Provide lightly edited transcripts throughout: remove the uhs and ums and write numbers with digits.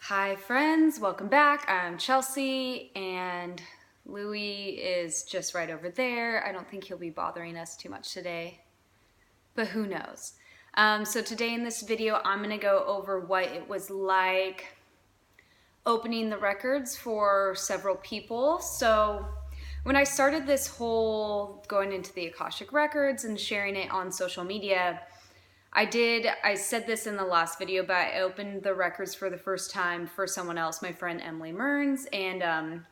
Hi friends, welcome back. I'm Chelsea and Louis is just right over there. I don't think he'll be bothering us too much today, but who knows. So today in this video, I'm gonna go over what it was like opening the records for several people. So when I started this whole going into the Akashic Records and sharing it on social media, I said this in the last video, but I opened the records for the first time for someone else, my friend Emily Mearns, and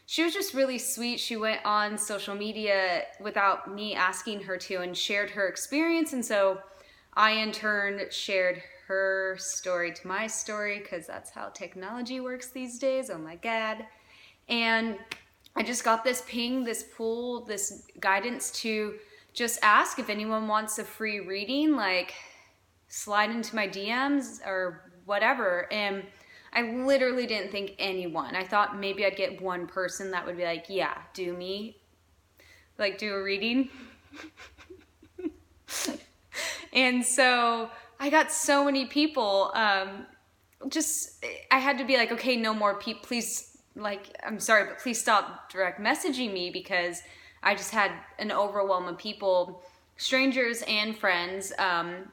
she was just really sweet. She went on social media without me asking her to and shared her experience, and so I in turn shared her story to my story because that's how technology works these days. Oh my God. And I just got this ping, this pull, this guidance to just ask if anyone wants a free reading, like slide into my DMs or whatever. And I literally didn't think anyone. I thought maybe I'd get one person that would be like, yeah, do me, like do a reading. And so I got so many people. I had to be like, okay, no more people, please, like, I'm sorry, but please stop direct messaging me because I just had an overwhelm of people, strangers and friends,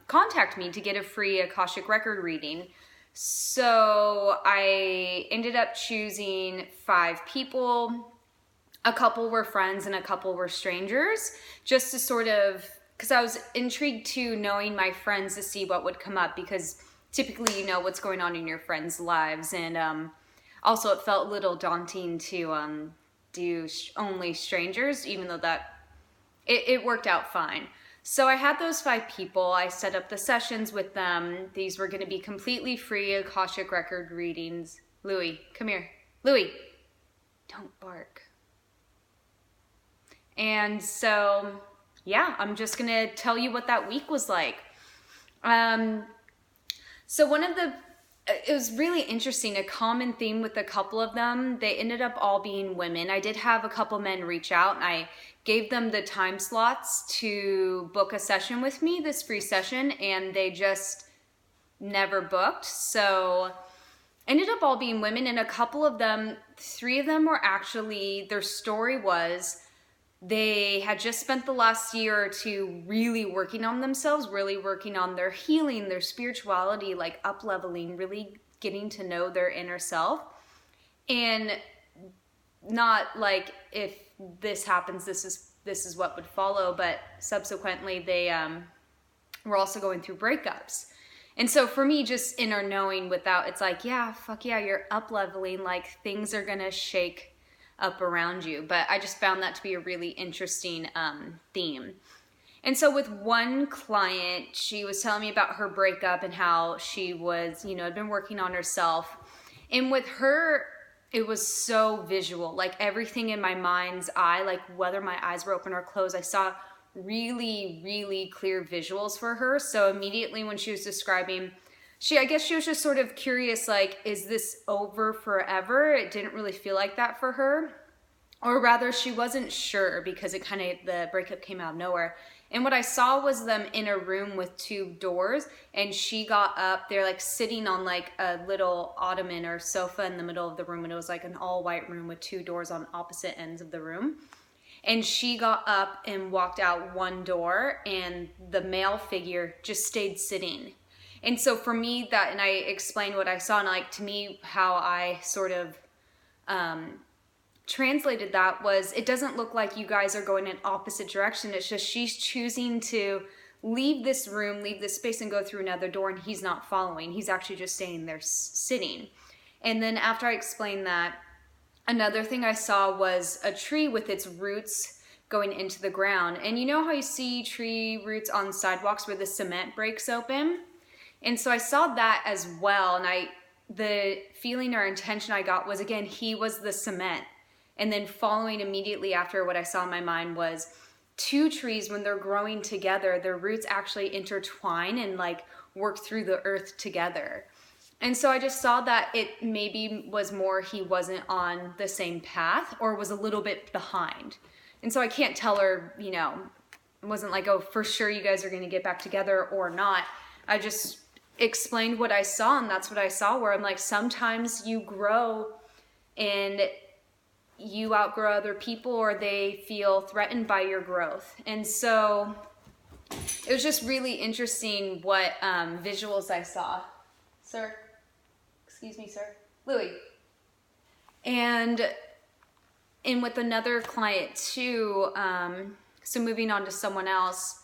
contact me to get a free Akashic record reading. So I ended up choosing 5 people. A couple were friends and a couple were strangers, just to sort of, because I was intrigued to knowing my friends to see what would come up, because typically you know what's going on in your friends' lives, and also it felt a little daunting to do only strangers, even though that it worked out fine. So I had those 5 people. I set up the sessions with them. These were going to be completely free Akashic record readings. Louis, come here. Louis, don't bark. And so, yeah, I'm just going to tell you what that week was like. So it was really interesting, a common theme with a couple of them. They ended up all being women. I did have a couple men reach out, and I gave them the time slots to book a session with me, this free session, and they just never booked. So ended up all being women, and a couple of them, 3 of them were actually, their story was they had just spent the last year or 2 really working on themselves, really working on their healing, their spirituality, like up-leveling, really getting to know their inner self. And not like if this happens, this is what would follow, but subsequently they were also going through breakups. And so for me, just inner knowing without, it's like, yeah, fuck yeah, you're up-leveling, like things are gonna shake up around you. But I just found that to be a really interesting theme. And so with one client, she was telling me about her breakup and how she was, had been working on herself. And with her, it was so visual, like everything in my mind's eye, like whether my eyes were open or closed, I saw really, really clear visuals for her. So immediately when she was describing, I guess she was just sort of curious, like, is this over forever? It didn't really feel like that for her. Or rather, she wasn't sure because the breakup came out of nowhere. And what I saw was them in a room with 2 doors, and she got up, they're like sitting on like a little ottoman or sofa in the middle of the room, and it was like an all white room with 2 doors on opposite ends of the room. And she got up and walked out one door, and the male figure just stayed sitting. And so for me, and I explained what I saw, and like to me, how I sort of translated that was, it doesn't look like you guys are going in opposite direction. It's just she's choosing to leave this room, leave this space, and go through another door, and he's not following. He's actually just staying there sitting. And then after I explained that, another thing I saw was a tree with its roots going into the ground. And you know how you see tree roots on sidewalks where the cement breaks open? And so I saw that as well, and the feeling or intention I got was, again, he was the cement. And then following immediately after, what I saw in my mind was 2 trees, when they're growing together, their roots actually intertwine and like work through the earth together. And so I just saw that it maybe was more he wasn't on the same path or was a little bit behind. And so I can't tell her, it wasn't like, oh, for sure you guys are going to get back together or not. I just explained what I saw, and that's what I saw, where I'm like, sometimes you grow and you outgrow other people, or they feel threatened by your growth. And so it was just really interesting what visuals I saw. Sir, excuse me, sir. Louis. And with another client too, so moving on to someone else,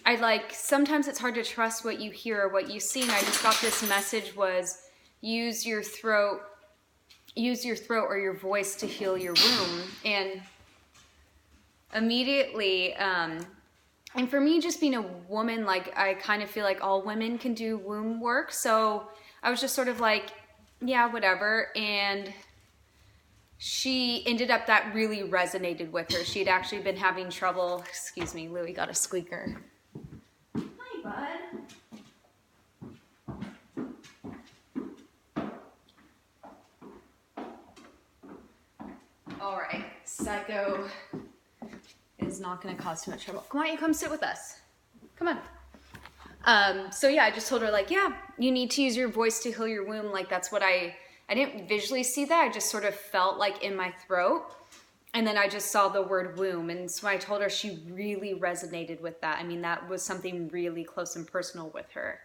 I like, sometimes it's hard to trust what you hear or what you see, and I just got this message was, use your throat or your voice to heal your womb. And immediately, and for me, just being a woman, like, I kind of feel like all women can do womb work, so I was just sort of like, yeah, whatever. And she ended up, that really resonated with her. She had actually been having trouble, excuse me, Louie got a squeaker. Hi, bud. All right, Psycho is not gonna cause too much trouble. Come on, you come sit with us. Come on. So yeah, I just told her, like, yeah, you need to use your voice to heal your womb. Like, that's what I didn't visually see that. I just sort of felt like in my throat. And then I just saw the word womb. And so I told her, she really resonated with that. I mean, that was something really close and personal with her.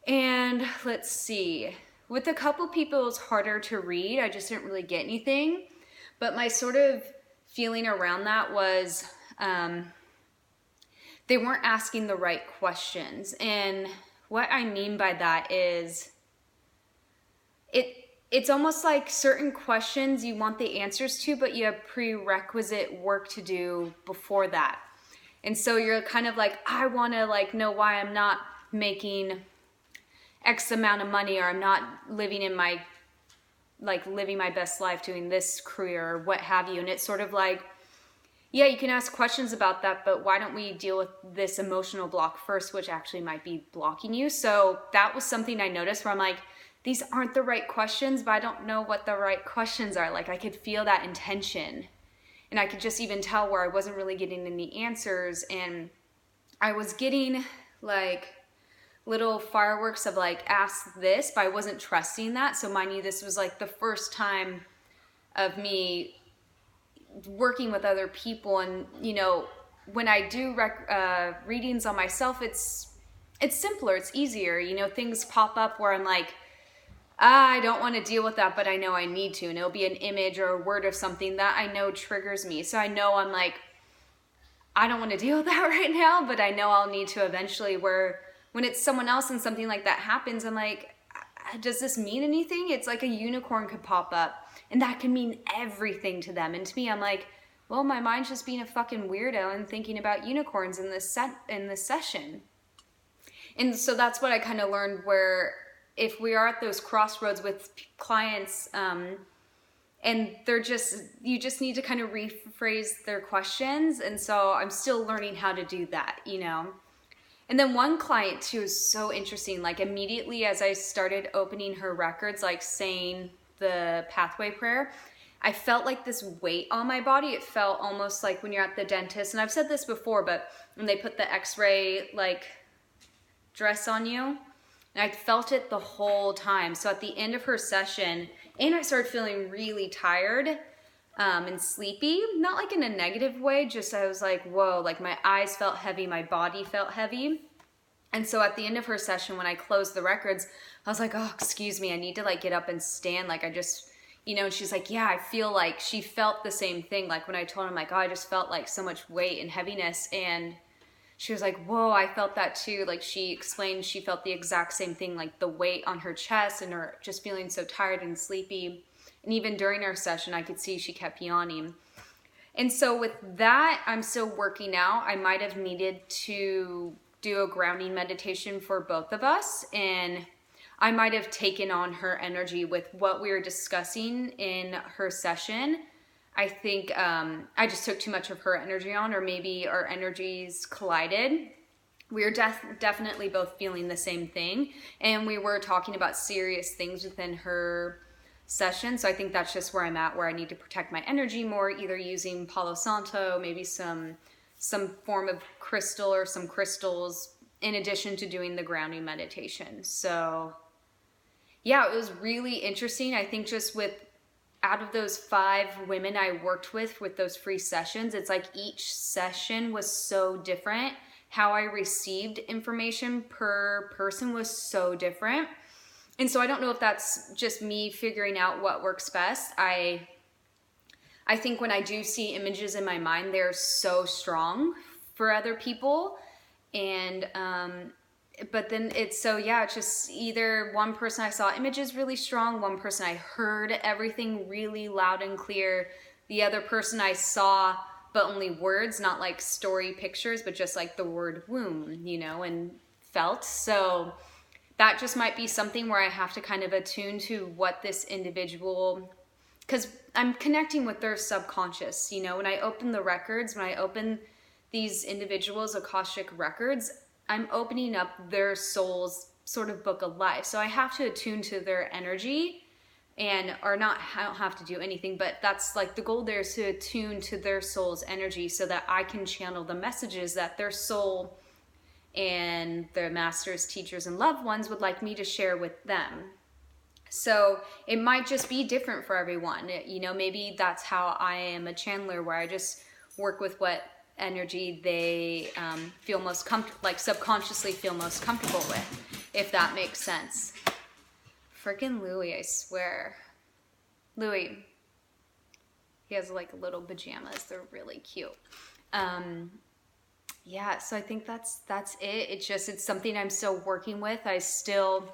And let's see. With a couple people, it was harder to read. I just didn't really get anything. But my sort of feeling around that was they weren't asking the right questions. And what I mean by that is it's almost like certain questions you want the answers to, but you have prerequisite work to do before that. And so you're kind of like, I want to like know why I'm not making X amount of money, or I'm not living in my, like, living my best life doing this career or what have you. And it's sort of like, yeah, you can ask questions about that, but why don't we deal with this emotional block first, which actually might be blocking you. So that was something I noticed where I'm like, these aren't the right questions, but I don't know what the right questions are. Like, I could feel that intention, and I could just even tell where I wasn't really getting any answers. And I was getting like little fireworks of like, ask this, but I wasn't trusting that. So mind you, this was like the first time of me working with other people. And, you know, when I do readings on myself, it's simpler, it's easier. You know, things pop up where I'm like, I don't want to deal with that, but I know I need to. And it'll be an image or a word of something that I know triggers me. So I know I'm like, I don't want to deal with that right now, but I know I'll need to eventually. Where when it's someone else and something like that happens, I'm like, does this mean anything? It's like a unicorn could pop up, and that can mean everything to them. And to me, I'm like, well, my mind's just being a fucking weirdo and thinking about unicorns in this session. And so that's what I kind of learned, where if we are at those crossroads with clients, and you just need to kind of rephrase their questions. And so I'm still learning how to do that, you know. And then one client too is so interesting. Like, immediately as I started opening her records, like saying the pathway prayer, I felt like this weight on my body. It felt almost like when you're at the dentist, and I've said this before, but when they put the x-ray like dress on you, and I felt it the whole time. So at the end of her session, and I started feeling really tired and sleepy, not like in a negative way, just I was like, whoa, like my eyes felt heavy, my body felt heavy. And so at the end of her session, when I closed the records, I was like, oh, excuse me, I need to like get up and stand. Like, I just, you know, and she's like, yeah, I feel like she felt the same thing. Like when I told her, like, oh, I just felt like so much weight and heaviness. And she was like, whoa, I felt that too. Like, she explained she felt the exact same thing, like the weight on her chest and her just feeling so tired and sleepy. And even during our session, I could see she kept yawning. And so with that, I'm still working out. I might have needed to do a grounding meditation for both of us. And I might have taken on her energy with what we were discussing in her session. I think I just took too much of her energy on, or maybe our energies collided. We were definitely both feeling the same thing. And we were talking about serious things within her session. So I think that's just where I'm at, where I need to protect my energy more, either using Palo Santo, maybe some form of crystal or some crystals in addition to doing the grounding meditation. So yeah, it was really interesting. I think just with out of those 5 women I worked with those free sessions, it's like each session was so different. How I received information per person was so different. And so I don't know if that's just me figuring out what works best. I think when I do see images in my mind, they're so strong for other people. And but then it's just either one person I saw images really strong, one person I heard everything really loud and clear, the other person I saw but only words, not like story pictures, but just like the word womb, you know, and felt. So that just might be something where I have to kind of attune to what this individual, because I'm connecting with their subconscious, you know. When I open the records, when I open these individuals' Akashic records, I'm opening up their soul's sort of book of life. So I have to attune to their energy I don't have to do anything, but that's like the goal there, is to attune to their soul's energy so that I can channel the messages that their soul and their masters, teachers, and loved ones would like me to share with them. So it might just be different for everyone. You know, maybe that's how I am a channeler, where I just work with what energy they feel most comfortable, like subconsciously feel most comfortable with, if that makes sense. Freaking Louis, I swear. Louis, he has like little pajamas. They're really cute. Yeah, so I think that's it. It's something I'm still working with. I feel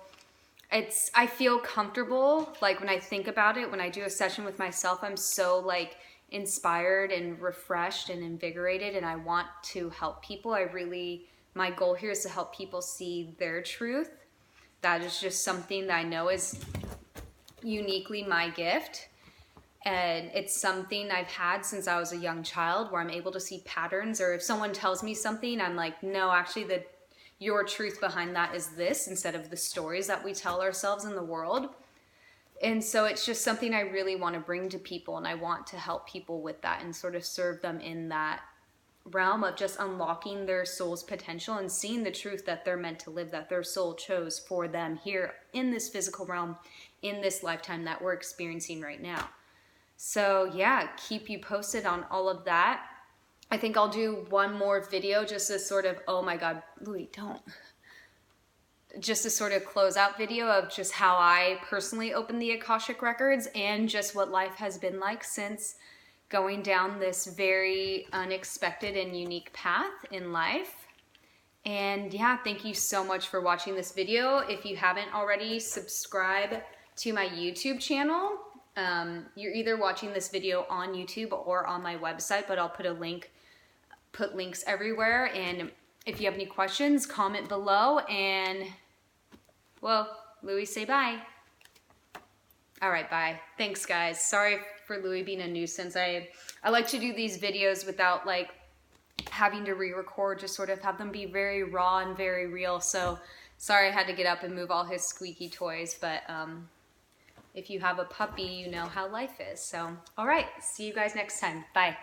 comfortable, like when I think about it, when I do a session with myself, I'm so like inspired and refreshed and invigorated, and I want to help people. My goal here is to help people see their truth. That is just something that I know is uniquely my gift. And it's something I've had since I was a young child, where I'm able to see patterns, or if someone tells me something, I'm like, no, actually your truth behind that is this, instead of the stories that we tell ourselves in the world. And so it's just something I really want to bring to people, and I want to help people with that and sort of serve them in that realm of just unlocking their soul's potential and seeing the truth that they're meant to live, that their soul chose for them here in this physical realm, in this lifetime that we're experiencing right now. So yeah, keep you posted on all of that. I think I'll do one more video, just as sort of, oh my God, Louis, don't. Just a sort of closeout video of just how I personally opened the Akashic Records, and just what life has been like since going down this very unexpected and unique path in life. And yeah, thank you so much for watching this video. If you haven't already, subscribe to my YouTube channel. You're either watching this video on YouTube or on my website, but I'll put links everywhere. And if you have any questions, comment below. And well, Louis, say bye. All right, bye. Thanks, guys. Sorry for Louis being a nuisance. I like to do these videos without like having to re-record, just sort of have them be very raw and very real. So sorry I had to get up and move all his squeaky toys, but if you have a puppy, you know how life is. So all right, see you guys next time. Bye.